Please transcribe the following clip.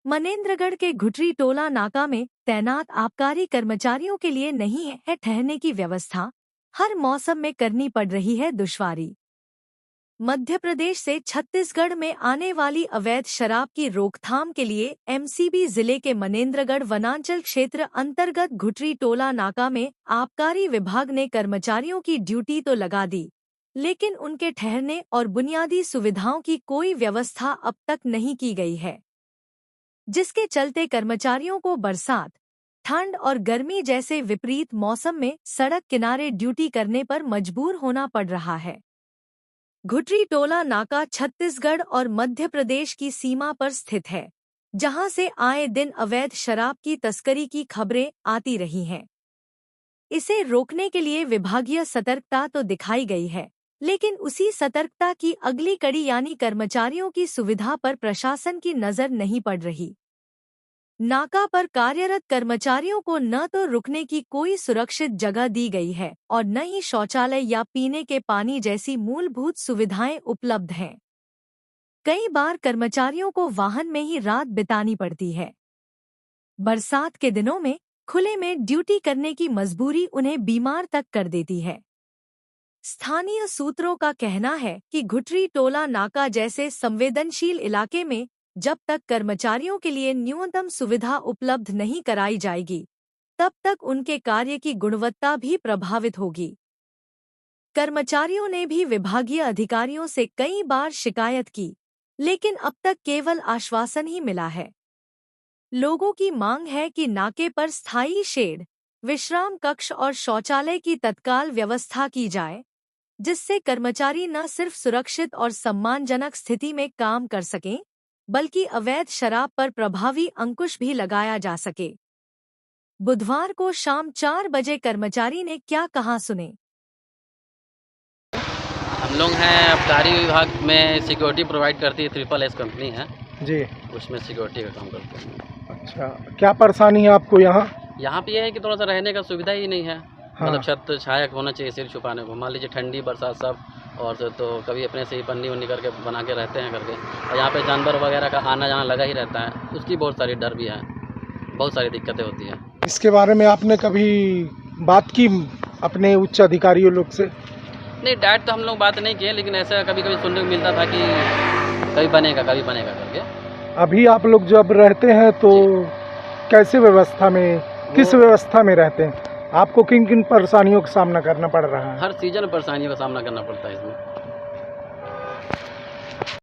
मनेंद्रगढ़ के घुटरी टोला नाका में तैनात आबकारी कर्मचारियों के लिए नहीं है ठहरने की व्यवस्था, हर मौसम में करनी पड़ रही है दुश्वारी। मध्य प्रदेश से छत्तीसगढ़ में आने वाली अवैध शराब की रोकथाम के लिए एमसीबी जिले के मनेंद्रगढ़ वनांचल क्षेत्र अंतर्गत घुटरी टोला नाका में आबकारी विभाग ने कर्मचारियों की ड्यूटी तो लगा दी, लेकिन उनके ठहरने और बुनियादी सुविधाओं की कोई व्यवस्था अब तक नहीं की गई है, जिसके चलते कर्मचारियों को बरसात, ठंड और गर्मी जैसे विपरीत मौसम में सड़क किनारे ड्यूटी करने पर मजबूर होना पड़ रहा है। घुटरी टोला नाका छत्तीसगढ़ और मध्य प्रदेश की सीमा पर स्थित है, जहां से आए दिन अवैध शराब की तस्करी की खबरें आती रही हैं। इसे रोकने के लिए विभागीय सतर्कता तो दिखाई गई है, लेकिन उसी सतर्कता की अगली कड़ी यानी कर्मचारियों की सुविधा पर प्रशासन की नजर नहीं पड़ रही। नाका पर कार्यरत कर्मचारियों को न तो रुकने की कोई सुरक्षित जगह दी गई है और न ही शौचालय या पीने के पानी जैसी मूलभूत सुविधाएं उपलब्ध हैं। कई बार कर्मचारियों को वाहन में ही रात बितानी पड़ती है। बरसात के दिनों में खुले में ड्यूटी करने की मजबूरी उन्हें बीमार तक कर देती है। स्थानीय सूत्रों का कहना है कि घुटरी टोला नाका जैसे संवेदनशील इलाके में जब तक कर्मचारियों के लिए न्यूनतम सुविधा उपलब्ध नहीं कराई जाएगी, तब तक उनके कार्य की गुणवत्ता भी प्रभावित होगी। कर्मचारियों ने भी विभागीय अधिकारियों से कई बार शिकायत की, लेकिन अब तक केवल आश्वासन ही मिला है। लोगों की मांग है कि नाके पर स्थायी शेड, विश्राम कक्ष और शौचालय की तत्काल व्यवस्था की जाए, जिससे कर्मचारी न सिर्फ सुरक्षित और सम्मानजनक स्थिति में काम कर सकें, बल्कि अवैध शराब पर प्रभावी अंकुश भी लगाया जा सके। बुधवार को शाम 4 बजे कर्मचारी ने क्या कहा, सुने। हम लोग हैं आबकारी विभाग में, सिक्योरिटी प्रोवाइड करती है, SSS कंपनी है जी, उसमें सिक्योरिटी का काम करते हैं। अच्छा, क्या परेशानी है आपको यहाँ? यहाँ पे यह है कि थोड़ा सा रहने का सुविधा ही नहीं है। हाँ। मतलब छत छाया होना चाहिए सिर छुपाने को। मान लीजिए ठंडी बरसात सब, और तो कभी अपने से ही पन्नी वन्नी करके बना के रहते हैं करके, और यहाँ पे जानवर वगैरह का आना जाना लगा ही रहता है, उसकी बहुत सारी डर भी है, बहुत सारी दिक्कतें होती हैं। इसके बारे में आपने कभी बात की अपने उच्च अधिकारियों लोग से? नहीं, डायरेक्ट तो हम लोग बात नहीं किए, लेकिन ऐसा कभी कभी सुनने को मिलता था कि कभी बनेगा करके। अभी आप लोग जब रहते हैं तो कैसे व्यवस्था में, किस व्यवस्था में रहते हैं? आपको किन किन परेशानियों का सामना करना पड़ रहा है? हर सीजन परेशानियों का सामना करना पड़ता है इसमें।